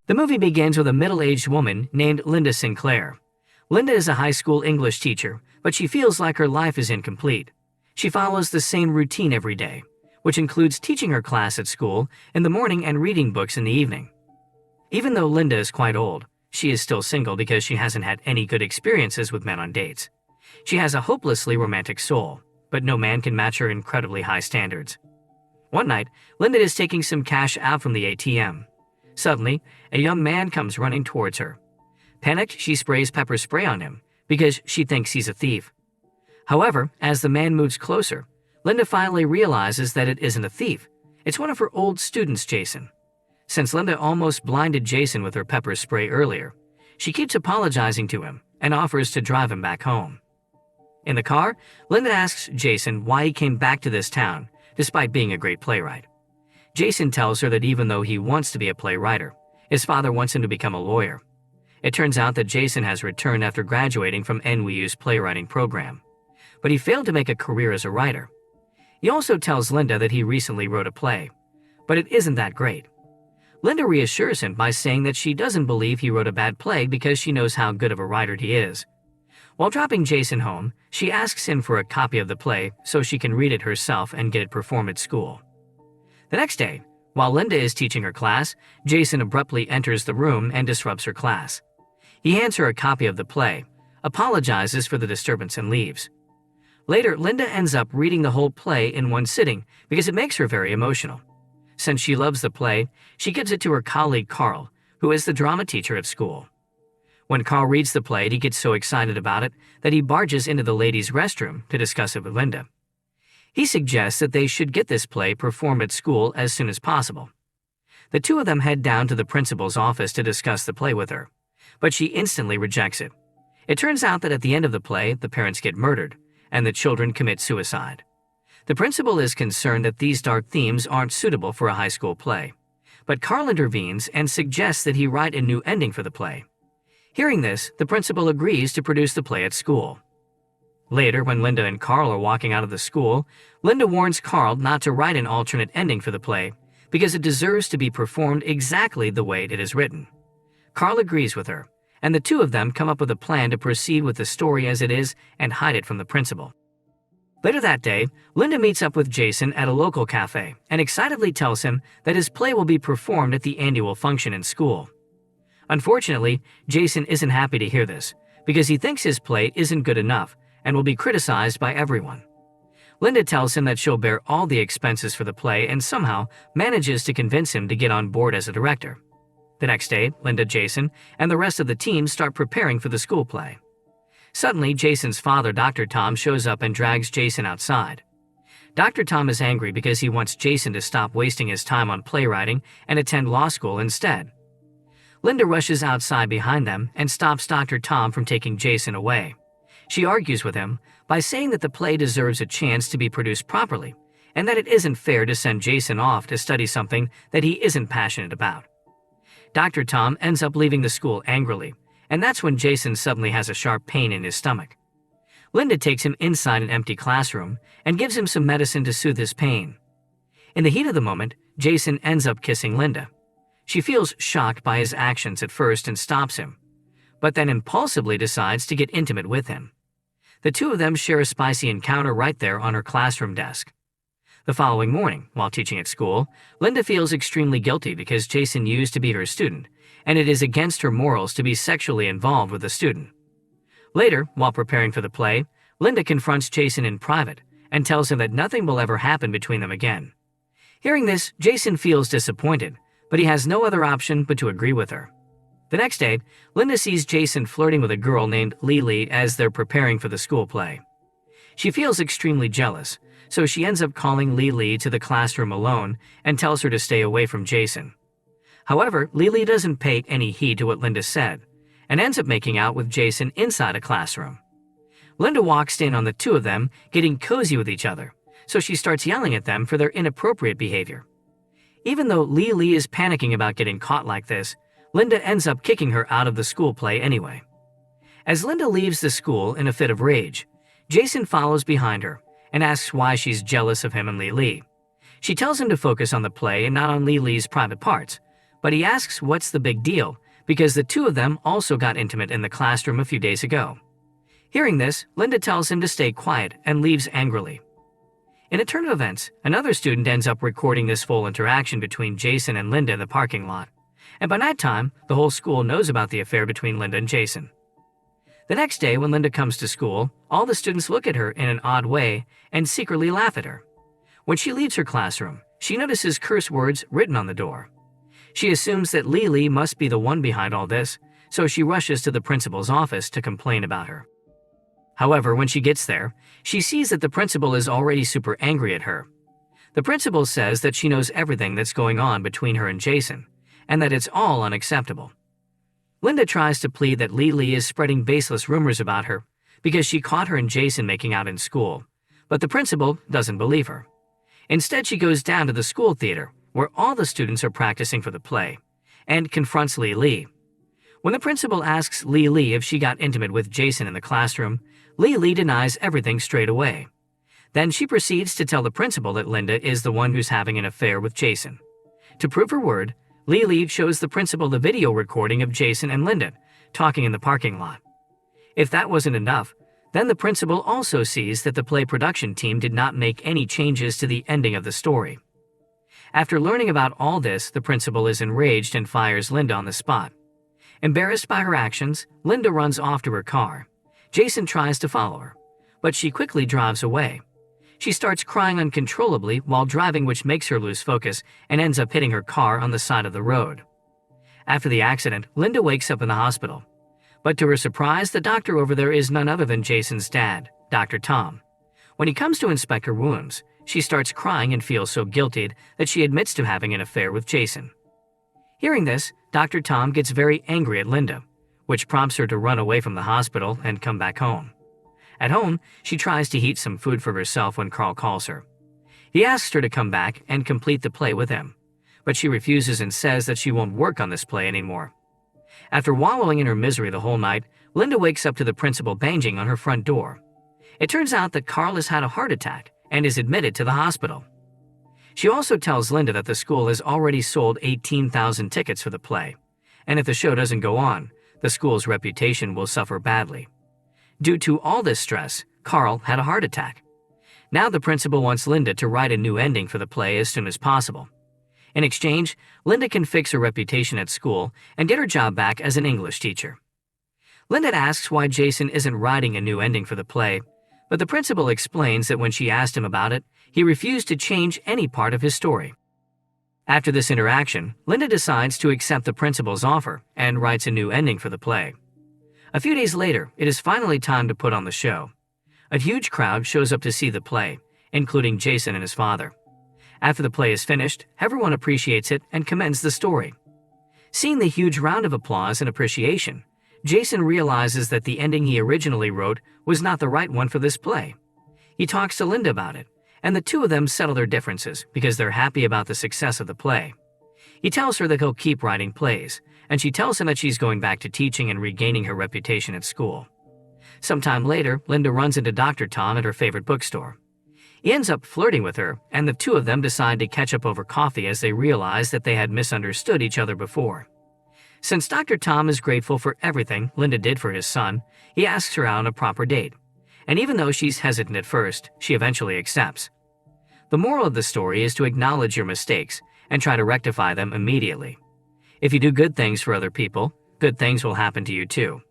The movie begins with a middle-aged woman named Linda Sinclair. Linda is a high school English teacher, but she feels like her life is incomplete. She follows the same routine every day, which includes teaching her class at school in the morning and reading books in the evening. Even though Linda is quite old, she is still single because she hasn't had any good experiences with men on dates. She has a hopelessly romantic soul, but no man can match her incredibly high standards. One night, Linda is taking some cash out from the ATM. Suddenly, a young man comes running towards her. Panicked, she sprays pepper spray on him because she thinks he's a thief. However, as the man moves closer, Linda finally realizes that it isn't a thief. It's one of her old students, Jason. Since Linda almost blinded Jason with her pepper spray earlier, she keeps apologizing to him and offers to drive him back home. In the car, Linda asks Jason why he came back to this town despite being a great playwright. Jason tells her that even though he wants to be a playwright, his father wants him to become a lawyer. It turns out that Jason has returned after graduating from NYU's playwriting program, but he failed to make a career as a writer. He also tells Linda that he recently wrote a play, but it isn't that great. Linda reassures him by saying that she doesn't believe he wrote a bad play because she knows how good of a writer he is. While dropping Jason home, she asks him for a copy of the play so she can read it herself and get it performed at school. The next day, while Linda is teaching her class, Jason abruptly enters the room and disrupts her class. He hands her a copy of the play, apologizes for the disturbance, and leaves. Later, Linda ends up reading the whole play in one sitting because it makes her very emotional. Since she loves the play, she gives it to her colleague Carl, who is the drama teacher at school. When Carl reads the play, he gets so excited about it that he barges into the ladies' restroom to discuss it with Linda. He suggests that they should get this play performed at school as soon as possible. The two of them head down to the principal's office to discuss the play with her, but she instantly rejects it. It turns out that at the end of the play, the parents get murdered, and the children commit suicide. The principal is concerned that these dark themes aren't suitable for a high school play, but Carl intervenes and suggests that he write a new ending for the play. Hearing this, the principal agrees to produce the play at school. Later, when Linda and Carl are walking out of the school, Linda warns Carl not to write an alternate ending for the play because it deserves to be performed exactly the way it is written. Carl agrees with her, and the two of them come up with a plan to proceed with the story as it is and hide it from the principal. Later that day, Linda meets up with Jason at a local cafe and excitedly tells him that his play will be performed at the annual function in school. Unfortunately, Jason isn't happy to hear this because he thinks his play isn't good enough and will be criticized by everyone. Linda tells him that she'll bear all the expenses for the play and somehow manages to convince him to get on board as a director. The next day, Linda, Jason, and the rest of the team start preparing for the school play. Suddenly, Jason's father, Dr. Tom, shows up and drags Jason outside. Dr. Tom is angry because he wants Jason to stop wasting his time on playwriting and attend law school instead. Linda rushes outside behind them and stops Dr. Tom from taking Jason away. She argues with him by saying that the play deserves a chance to be produced properly and that it isn't fair to send Jason off to study something that he isn't passionate about. Dr. Tom ends up leaving the school angrily, and that's when Jason suddenly has a sharp pain in his stomach. Linda takes him inside an empty classroom and gives him some medicine to soothe his pain. In the heat of the moment, Jason ends up kissing Linda. She feels shocked by his actions at first and stops him, but then impulsively decides to get intimate with him. The two of them share a spicy encounter right there on her classroom desk. The following morning, while teaching at school, Linda feels extremely guilty because Jason used to be her student, and it is against her morals to be sexually involved with a student. Later, while preparing for the play, Linda confronts Jason in private and tells him that nothing will ever happen between them again. Hearing this, Jason feels disappointed, but he has no other option but to agree with her. The next day, Linda sees Jason flirting with a girl named Lily as they're preparing for the school play. She feels extremely jealous, so she ends up calling Lily to the classroom alone and tells her to stay away from Jason. However, Lily doesn't pay any heed to what Linda said and ends up making out with Jason inside a classroom. Linda walks in on the two of them getting cozy with each other, so she starts yelling at them for their inappropriate behavior. Even though Lily is panicking about getting caught like this, Linda ends up kicking her out of the school play anyway. As Linda leaves the school in a fit of rage, Jason follows behind her and asks why she's jealous of him and Lily. She tells him to focus on the play and not on Lily's private parts, but he asks what's the big deal because the two of them also got intimate in the classroom a few days ago. Hearing this, Linda tells him to stay quiet and leaves angrily. In a turn of events, another student ends up recording this full interaction between Jason and Linda in the parking lot, and by nighttime, the whole school knows about the affair between Linda and Jason. The next day, when Linda comes to school, all the students look at her in an odd way and secretly laugh at her. When she leaves her classroom, she notices curse words written on the door. She assumes that Lily must be the one behind all this, so she rushes to the principal's office to complain about her. However, when she gets there, she sees that the principal is already super angry at her. The principal says that she knows everything that's going on between her and Jason, and that it's all unacceptable. Linda tries to plead that Lily is spreading baseless rumors about her because she caught her and Jason making out in school, but the principal doesn't believe her. Instead, she goes down to the school theater, where all the students are practicing for the play, and confronts Lily. When the principal asks Lily if she got intimate with Jason in the classroom, Lily denies everything straight away. Then she proceeds to tell the principal that Linda is the one who's having an affair with Jason. To prove her word, Lily shows the principal the video recording of Jason and Linda talking in the parking lot. If that wasn't enough, then the principal also sees that the play production team did not make any changes to the ending of the story. After learning about all this, the principal is enraged and fires Linda on the spot. Embarrassed by her actions, Linda runs off to her car. Jason tries to follow her, but she quickly drives away. She starts crying uncontrollably while driving, which makes her lose focus and ends up hitting her car on the side of the road. After the accident, Linda wakes up in the hospital. But to her surprise, the doctor over there is none other than Jason's dad, Dr. Tom. When he comes to inspect her wounds, she starts crying and feels so guilty that she admits to having an affair with Jason. Hearing this, Dr. Tom gets very angry at Linda, which prompts her to run away from the hospital and come back home. At home, she tries to heat some food for herself when Carl calls her. He asks her to come back and complete the play with him, but she refuses and says that she won't work on this play anymore. After wallowing in her misery the whole night, Linda wakes up to the principal banging on her front door. It turns out that Carl has had a heart attack and is admitted to the hospital. She also tells Linda that the school has already sold 18,000 tickets for the play, and if the show doesn't go on, the school's reputation will suffer badly. Due to all this stress, Carl had a heart attack. Now the principal wants Linda to write a new ending for the play as soon as possible. In exchange, Linda can fix her reputation at school and get her job back as an English teacher. Linda asks why Jason isn't writing a new ending for the play, but the principal explains that when she asked him about it, he refused to change any part of his story. After this interaction, Linda decides to accept the principal's offer and writes a new ending for the play. A few days later, it is finally time to put on the show. A huge crowd shows up to see the play, including Jason and his father. After the play is finished, everyone appreciates it and commends the story. Seeing the huge round of applause and appreciation, Jason realizes that the ending he originally wrote was not the right one for this play. He talks to Linda about it, and the two of them settle their differences because they're happy about the success of the play. He tells her that he'll keep writing plays, and she tells him that she's going back to teaching and regaining her reputation at school. Sometime later, Linda runs into Dr. Tom at her favorite bookstore. He ends up flirting with her, and the two of them decide to catch up over coffee as they realize that they had misunderstood each other before. Since Dr. Tom is grateful for everything Linda did for his son, he asks her out on a proper date. And even though she's hesitant at first, she eventually accepts. The moral of the story is to acknowledge your mistakes and try to rectify them immediately. If you do good things for other people, good things will happen to you too.